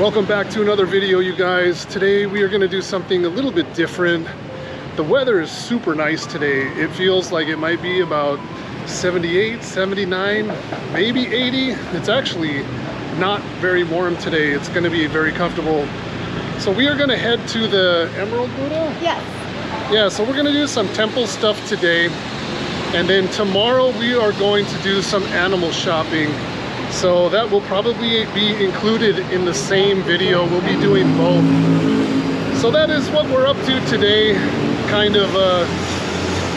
Welcome back to another video, you guys. Today we are going to do something a little bit different. The weather is super nice today. It feels like it might be about 78, 79, maybe 80. It's actually not very warm today. It's going to be very comfortable. So we are going to head to the Emerald Buddha? Yes. Yeah, so we're going to do some temple stuff today. And then tomorrow we are going to do some animal shopping. So that will probably be included in the same video. We'll be doing both. So that is what we're up to today. Kind of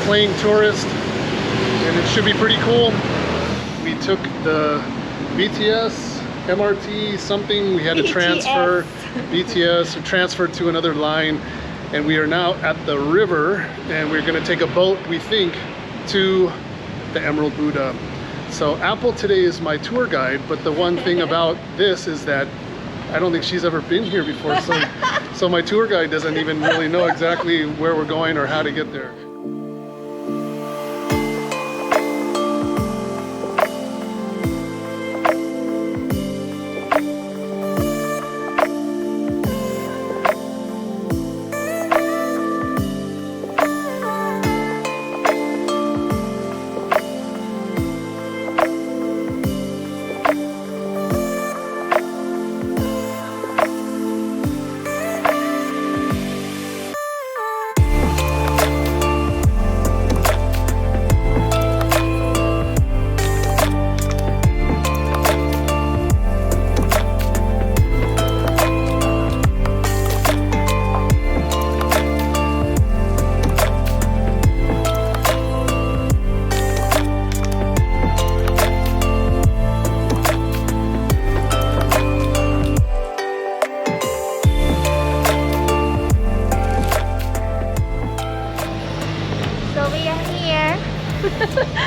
playing tourist. And it should be pretty cool. We took the BTS, MRT, something. We had to transfer BTS, transfer to another line. And we are now at the river. And we're going to take a boat, we think, to the Emerald Buddha. So Apple today is my tour guide, but the one thing about this is that I don't think she's ever been here before, so my tour guide doesn't even really know exactly where we're going or how to get there.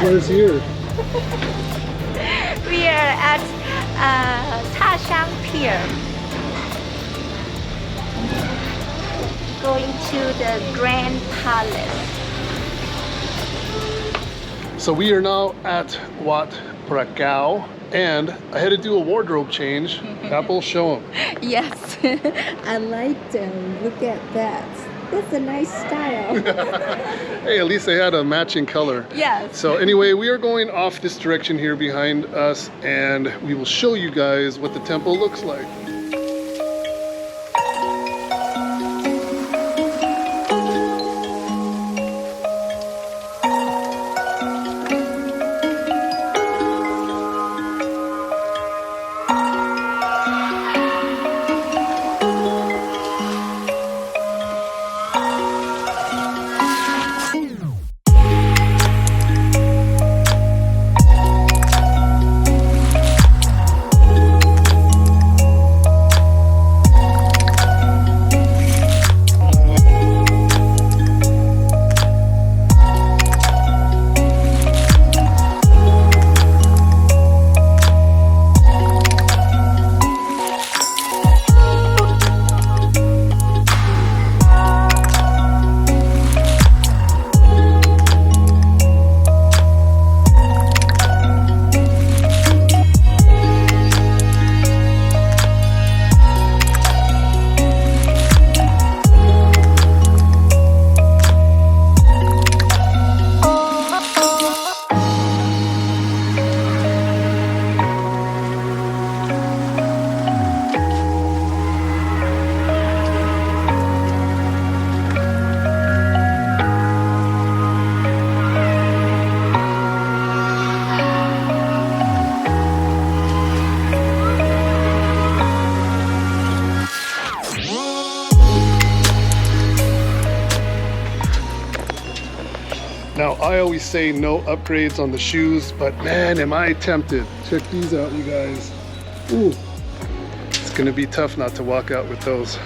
Where's here? We are at Chatuchak Pier. Going to the Grand Palace. So we are now at Wat Prakau, and I had to do a wardrobe change. Apple, show them. Yes, I like them. Look at that. That's a nice style. Hey, at least they had a matching color. Yes. So anyway, we are going off this direction here behind us, and we will show you guys what the temple looks like. Now, I always say no upgrades on the shoes, but man, am I tempted. Check these out, you guys. Ooh, it's gonna be tough not to walk out with those.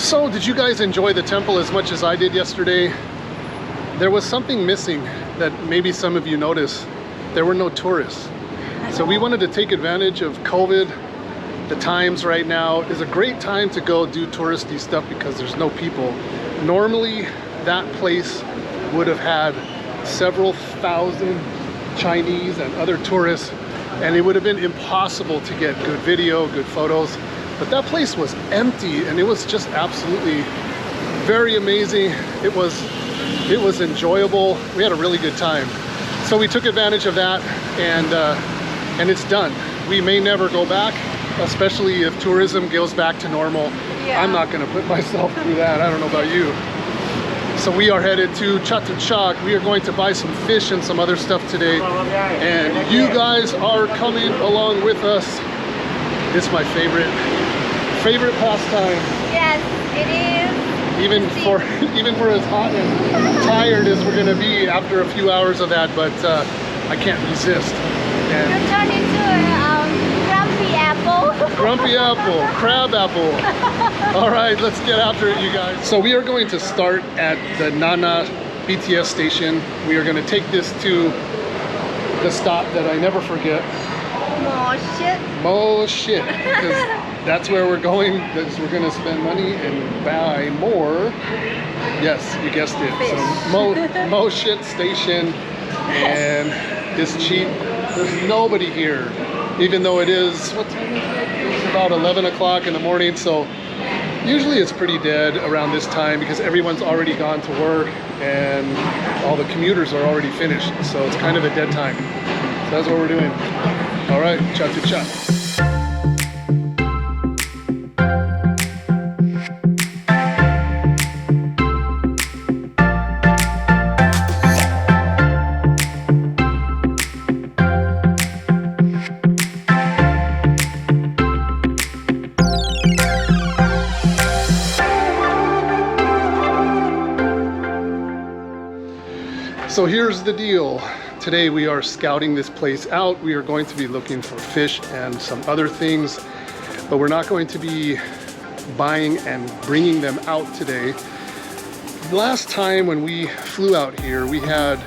So, did you guys enjoy the temple as much as I did yesterday? There was something missing that maybe some of you noticed. There were no tourists. So we wanted to take advantage of COVID. The times right now is a great time to go do touristy stuff because there's no people. Normally, that place would have had several thousand Chinese and other tourists, and it would have been impossible to get good video, good photos. But that place was empty, and it was just absolutely very amazing. It was enjoyable. We had a really good time. So we took advantage of that, and it's done. We may never go back, especially if tourism goes back to normal. Yeah. I'm not gonna put myself through that. I don't know about you. So we are headed to Chatuchak. We are going to buy some fish and some other stuff today. And you guys are coming along with us. It's my favorite pastime. Yes, it is. Even for as hot and tired as we're gonna be after a few hours of that, but I can't resist. You And turn into a grumpy apple. grumpy apple, crab apple. All right, let's get after it, you guys. So we are going to start at the Nana BTS station. We are going to take this to the stop that I never forget. More shit. Mo shit, because that's where we're going. Because we're going to spend money and buy more. Yes, you guessed it. Fish. So Mo shit station, and it's cheap. There's nobody here, even though it is, what time is it? It's about 11 o'clock in the morning. So usually it's pretty dead around this time because everyone's already gone to work and all the commuters are already finished. So it's kind of a dead time. So that's what we're doing. All right, Chatuchak. So here's the deal. Today we are scouting this place out. We are going to be looking for fish and some other things, but we're not going to be buying and bringing them out today. Last time when we flew out here, we had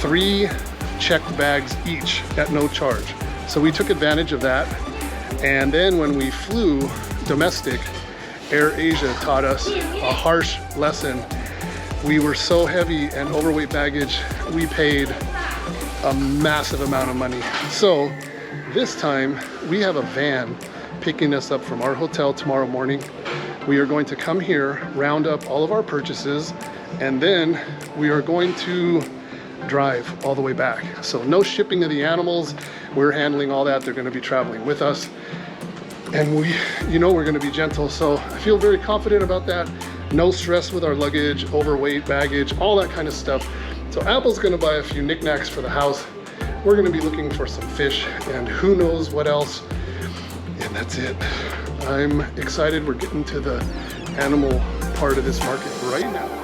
3 checked bags each at no charge. So we took advantage of that. And then when we flew domestic, Air Asia taught us a harsh lesson. We were so heavy and overweight baggage, we paid a massive amount of money. So this time we have a van picking us up from our hotel tomorrow morning. We are going to come here, round up all of our purchases, and then we are going to drive all the way back. So no shipping of the animals. We're handling all that. They're going to be traveling with us. And we're going to be gentle. So I feel very confident about that. No stress with our luggage, overweight baggage, all that kind of stuff. So Apple's gonna buy a few knickknacks for the house. We're gonna be looking for some fish and who knows what else. And that's it. I'm excited. We're getting to the animal part of this market right now.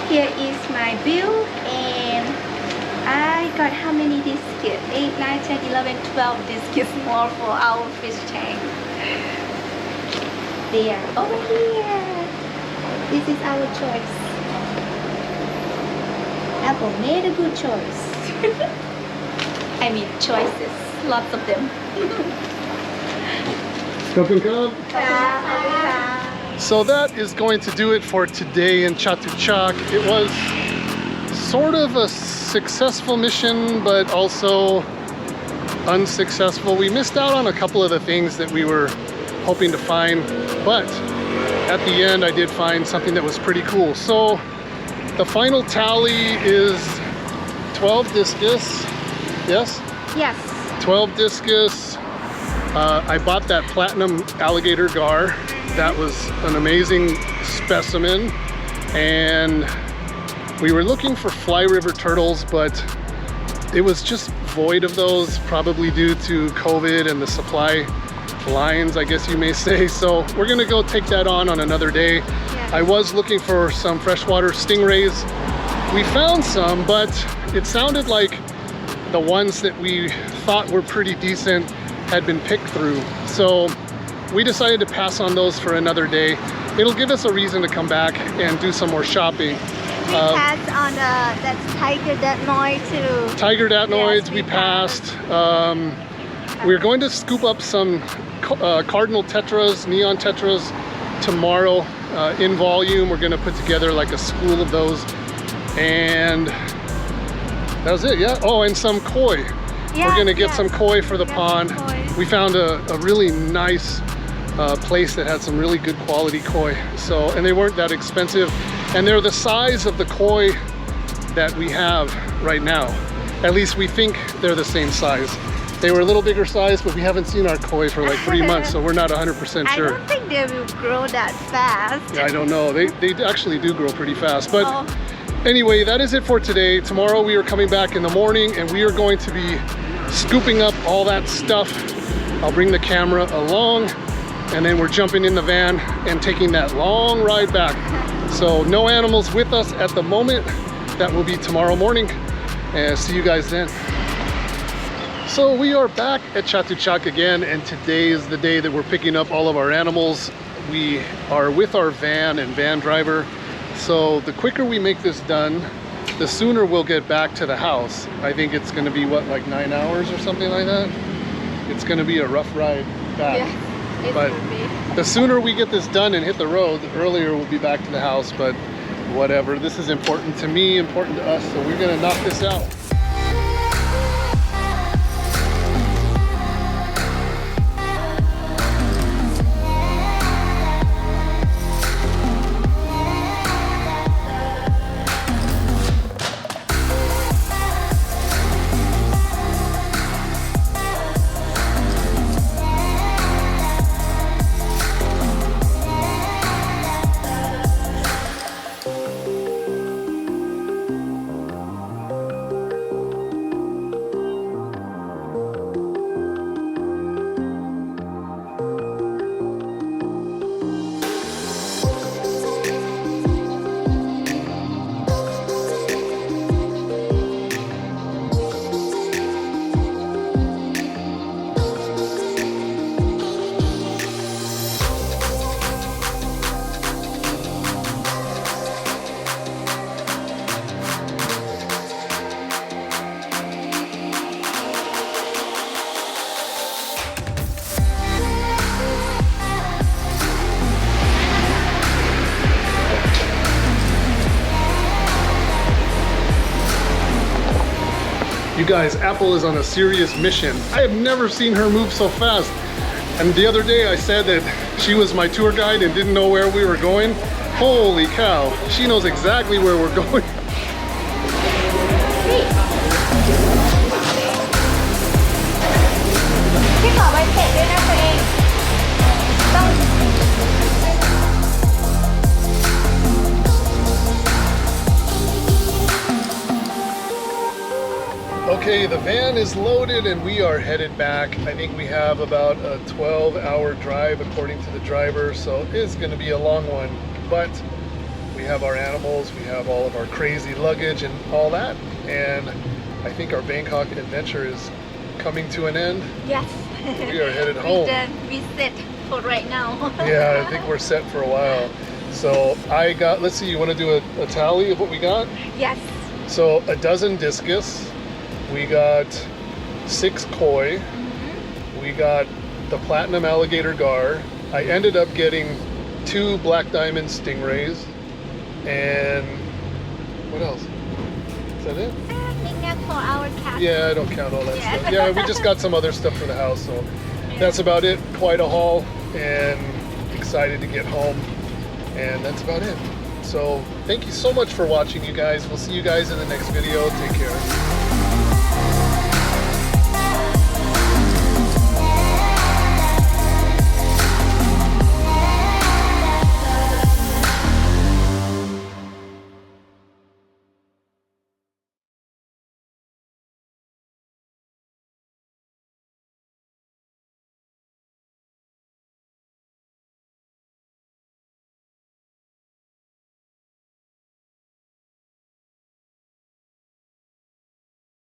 Here is my bill, and I got how many biscuits? 8, 9, 10, 11, 12 biscuits more for our fish tank. They are over here. This is our choice. Apple made a good choice. I mean choices, lots of them. Cup and cup. So that is going to do it for today in Chatuchak. It was sort of a successful mission, but also unsuccessful. We missed out on a couple of the things that we were hoping to find, but at the end I did find something that was pretty cool. So the final tally is 12 discus. Yes? Yes. 12 discus. I bought that platinum alligator gar. That was an amazing specimen. And we were looking for fly river turtles, but it was just void of those, probably due to COVID and the supply lines, I guess you may say. So we're gonna go take that on another day. Yes. I was looking for some freshwater stingrays. We found some, but it sounded like the ones that we thought were pretty decent had been picked through. So we decided to pass on those for another day. It'll give us a reason to come back and do some more shopping. We passed on that's tiger datnoid too. Tiger datnoids, Yes, we passed. We're going to scoop up some cardinal tetras, neon tetras tomorrow in volume. We're gonna put together like a school of those. And that was it, yeah. Oh, and some koi. Yes, We're gonna get yes. some koi for the Yes, pond. koi. We found a really nice place that had some really good quality koi. So, and they weren't that expensive. And they're the size of the koi that we have right now. At least we think they're the same size. They were a little bigger size, but we haven't seen our koi for like 3 months, so we're not 100% I sure. don't think they will grow that fast. Yeah, I don't know. They actually do grow pretty fast. But Oh. anyway, that is it for today. Tomorrow we are coming back in the morning and we are going to be scooping up all that stuff. I'll bring the camera along and then we're jumping in the van and taking that long ride back. So no animals with us at the moment. That will be tomorrow morning. And see you guys then. So we are back at Chatuchak again, and today is the day that we're picking up all of our animals. We are with our van and van driver. So the quicker we make this done, the sooner we'll get back to the house. I think it's gonna be what, like 9 hours or something like that? It's gonna be a rough ride back. Yeah, it But will be. the sooner we get this done and hit the road, the earlier we'll be back to the house, but whatever. This is important to me, important to us, so we're gonna knock this out. You guys, Apple is on a serious mission. I have never seen her move so fast. And the other day I said that she was my tour guide and didn't know where we were going. Holy cow, she knows exactly where we're going. Okay, the van is loaded and we are headed back. I think we have about a 12-hour drive according to the driver, so it's going to be a long one. But we have our animals, we have all of our crazy luggage and all that, and I think our Bangkok adventure is coming to an end. Yes. We are headed home. We set for right now. Yeah, I think we're set for a while. So I got, let's see, you want to do a tally of what we got? Yes. So a dozen discus. We got 6 koi. We got the platinum alligator gar. I ended up getting 2 black diamond stingrays, and what else? Is that it? Knickknack for our cat. Yeah, I don't count all that Yeah. stuff. Yeah, we just got some other stuff for the house, so that's about it. Quite a haul, and excited to get home, and that's about it. So thank you so much for watching, you guys. We'll see you guys in the next video. Take care.